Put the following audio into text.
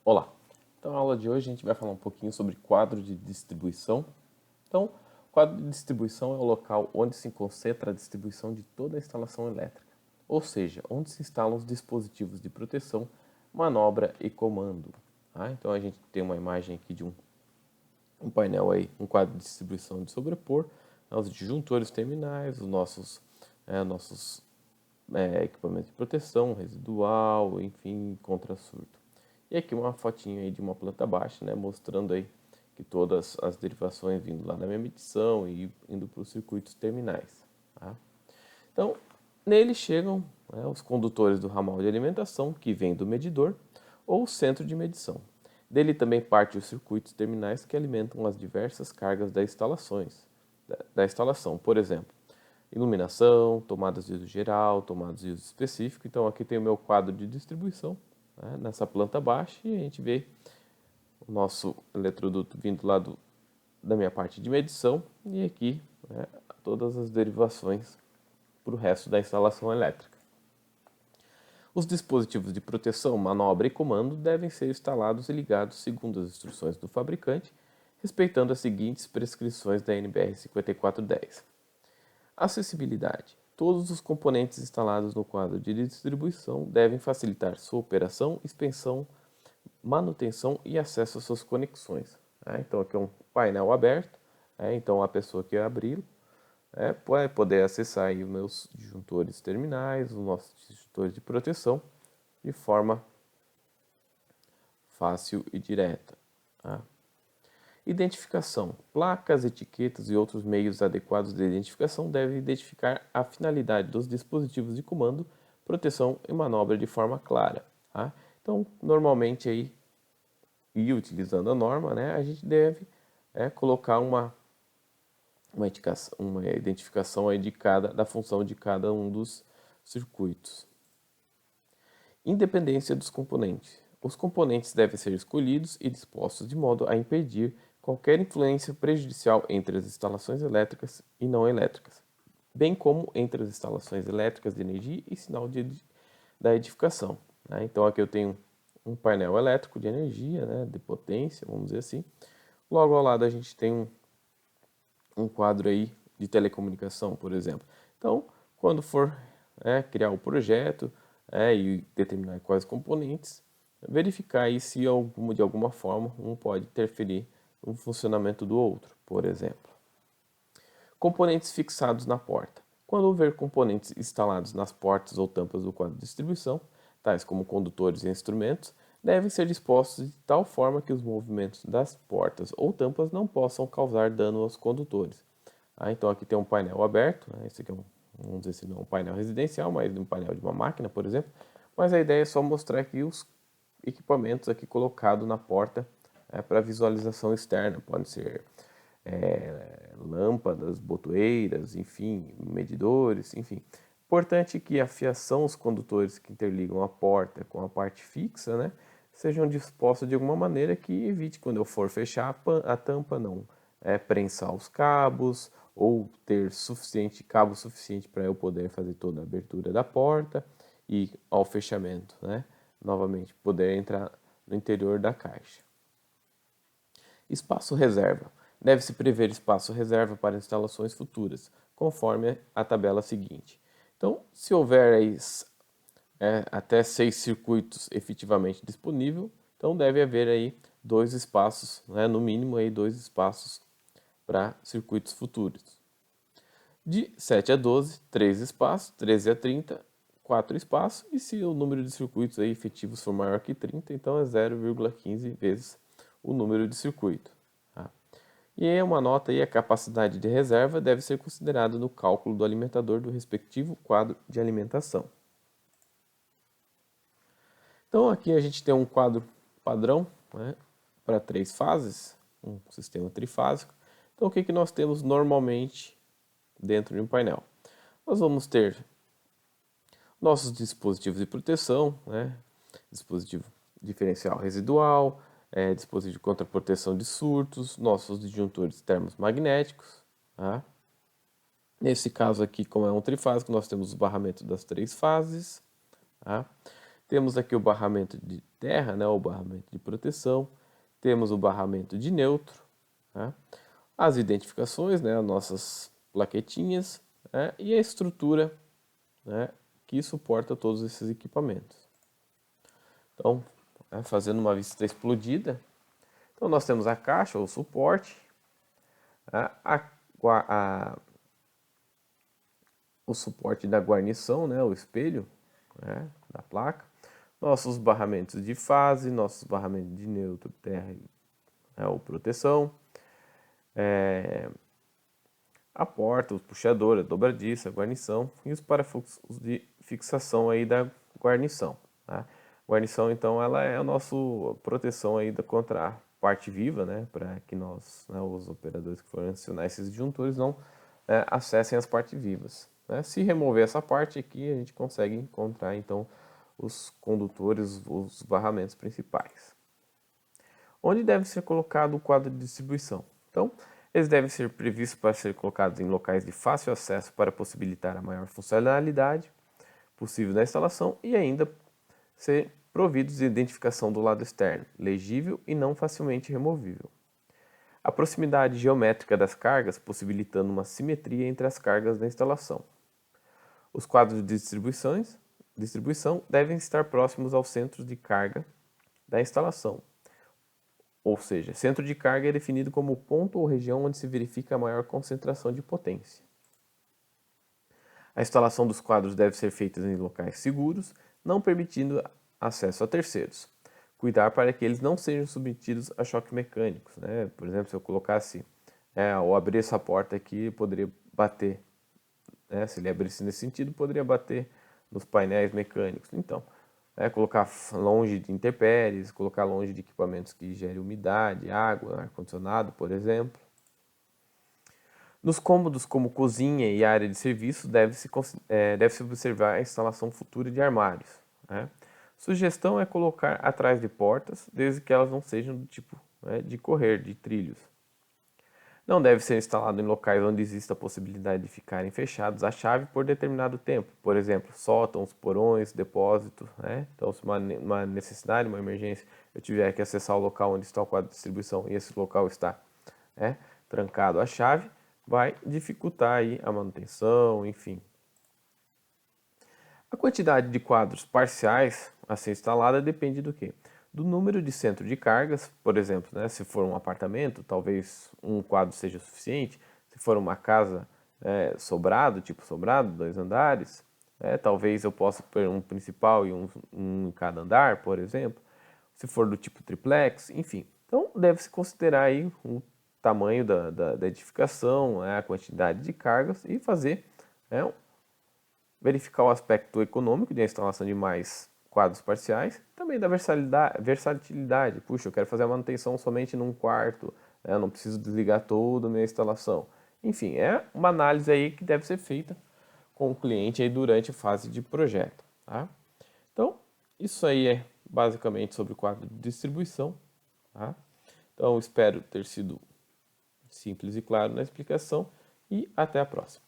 Olá! Então, na aula de hoje a gente vai falar um pouquinho sobre quadro de distribuição. Então, o quadro de distribuição é o local onde se concentra a distribuição de toda a instalação elétrica, ou seja, onde se instalam os dispositivos de proteção, manobra e comando. Tá? Então, a gente tem uma imagem aqui de um painel aí, um quadro de distribuição de sobrepor, os disjuntores terminais, os nossos equipamentos de proteção, residual, enfim, contra-surto. E aqui uma fotinha aí de uma planta baixa, né, mostrando aí que todas as derivações vindo lá da minha medição e indo para os circuitos terminais. Tá? Então, nele chegam, né, os condutores do ramal de alimentação, que vem do medidor, ou centro de medição. Dele também parte os circuitos terminais que alimentam as diversas cargas da instalação. Por exemplo, iluminação, tomadas de uso geral, tomadas de uso específico. Então aqui tem o meu quadro de distribuição, né, nessa planta baixa, e a gente vê o nosso eletroduto vindo lá da minha parte de medição e aqui, né, todas as derivações para o resto da instalação elétrica. Os dispositivos de proteção, manobra e comando devem ser instalados e ligados segundo as instruções do fabricante, respeitando as seguintes prescrições da NBR 5410. Acessibilidade. Todos os componentes instalados no quadro de distribuição devem facilitar sua operação, expensão, manutenção e acesso às suas conexões. Então aqui é um painel aberto, então a pessoa que abrir vai poder acessar aí os meus disjuntores terminais, os nossos disjuntores de proteção, de forma fácil e direta. Tá? Identificação. Placas, etiquetas e outros meios adequados de identificação devem identificar a finalidade dos dispositivos de comando, proteção e manobra de forma clara. Tá? Então, normalmente aí, e utilizando a norma, né, a gente deve colocar uma identificação aí da função de cada um dos circuitos. Independência dos componentes. Os componentes devem ser escolhidos e dispostos de modo a impedir qualquer influência prejudicial entre as instalações elétricas e não elétricas, bem como entre as instalações elétricas de energia e sinal da edificação. Né? Então aqui eu tenho um painel elétrico de energia, né, de potência, vamos dizer assim. Logo ao lado a gente tem um quadro aí de telecomunicação, por exemplo. Então, quando for criar o projeto e determinar quais componentes, verificar aí se de alguma forma um pode interferir no funcionamento do outro, por exemplo. Componentes fixados na porta. Quando houver componentes instalados nas portas ou tampas do quadro de distribuição, tais como condutores e instrumentos, devem ser dispostos de tal forma que os movimentos das portas ou tampas não possam causar dano aos condutores. Então aqui tem um painel aberto, né? Esse aqui vamos dizer assim, não é um painel residencial, mas um painel de uma máquina, por exemplo. Mas a ideia é só mostrar aqui os equipamentos aqui colocados na porta para visualização externa. Podem ser lâmpadas, botoeiras, enfim, medidores, enfim. Importante que a fiação, os condutores que interligam a porta com a parte fixa, né, sejam dispostos de alguma maneira que evite, quando eu for fechar a tampa, não prensar os cabos ou ter cabo suficiente para eu poder fazer toda a abertura da porta e ao fechamento, né, novamente poder entrar no interior da caixa. Espaço reserva. Deve-se prever espaço reserva para instalações futuras, conforme a tabela seguinte. Então, se houver aí, até 6 circuitos efetivamente disponíveis, então deve haver aí 2 espaços, né, no mínimo aí 2 espaços para circuitos futuros. De 7 a 12, 3 espaços, 13 a 30, 4 espaços, e se o número de circuitos aí efetivos for maior que 30, então é 0,15 vezes o número de circuito. Tá? E aí uma nota aí, a capacidade de reserva deve ser considerada no cálculo do alimentador do respectivo quadro de alimentação. Então aqui a gente tem um quadro padrão, né, para 3 fases, um sistema trifásico. Então o que nós temos normalmente dentro de um painel? Nós vamos ter nossos dispositivos de proteção, né, dispositivo diferencial residual, dispositivo contra proteção de surtos, nossos disjuntores termos magnéticos. Tá? Nesse caso aqui, como é um trifásico, nós temos o barramento das 3 fases. Tá? Temos aqui o barramento de terra, né, o barramento de proteção. Temos o barramento de neutro, né, as identificações, né, as nossas plaquetinhas, né, e a estrutura, né, que suporta todos esses equipamentos. Então, fazendo uma vista explodida, então nós temos a caixa, o suporte, o suporte da guarnição, né, o espelho, né, da placa, nossos barramentos de fase, nossos barramentos de neutro, terra, né, ou proteção, a porta, o puxador, a dobradiça, a guarnição e os parafusos de fixação aí da guarnição. Tá? Guarnição, então, ela é a nossa proteção aí contra a parte viva, né, para que nós, né, os operadores que forem acionar esses disjuntores, não acessem as partes vivas. Né? Se remover essa parte aqui, a gente consegue encontrar, então, os condutores, os barramentos principais. Onde deve ser colocado o quadro de distribuição? Então, eles devem ser previstos para ser colocados em locais de fácil acesso para possibilitar a maior funcionalidade possível da instalação e ainda ser providos de identificação do lado externo, legível e não facilmente removível. A proximidade geométrica das cargas, possibilitando uma simetria entre as cargas da instalação. Os quadros de distribuição devem estar próximos aos centros de carga da instalação. Ou seja, centro de carga é definido como o ponto ou região onde se verifica a maior concentração de potência. A instalação dos quadros deve ser feita em locais seguros, não permitindo acesso a terceiros. Cuidar para que eles não sejam submetidos a choques mecânicos. Né? Por exemplo, se eu colocasse ou abrir essa porta aqui, poderia bater. Né? Se ele abrisse nesse sentido, poderia bater nos painéis mecânicos. Então, colocar longe de intempéries, colocar longe de equipamentos que gerem umidade, água, ar-condicionado, por exemplo. Nos cômodos como cozinha e área de serviço, deve-se observar a instalação futura de armários. Né? Sugestão é colocar atrás de portas, desde que elas não sejam do tipo de correr, de trilhos. Não deve ser instalado em locais onde exista a possibilidade de ficarem fechados à chave por determinado tempo. Por exemplo, sótãos, porões, depósitos. Né? Então, se uma necessidade, uma emergência, eu tiver que acessar o local onde está o quadro de distribuição e esse local está trancado à chave, vai dificultar aí a manutenção, enfim. A quantidade de quadros parciais a ser instalada depende do quê? Do número de centro de cargas, por exemplo, né, se for um apartamento, talvez um quadro seja suficiente. Se for uma casa sobrado, tipo sobrado, 2 andares, talvez eu possa pôr um principal e um em cada andar, por exemplo. Se for do tipo triplex, enfim. Então, deve-se considerar aí o tamanho da edificação, a quantidade de cargas e fazer, verificar o aspecto econômico de instalação de mais quadros parciais, também da versatilidade. Puxa, eu quero fazer a manutenção somente num quarto, eu não preciso desligar toda a minha instalação. Enfim, é uma análise aí que deve ser feita com o cliente aí durante a fase de projeto. Tá? Então, isso aí é basicamente sobre o quadro de distribuição. Tá? Então, espero ter sido simples e claro na explicação e até a próxima.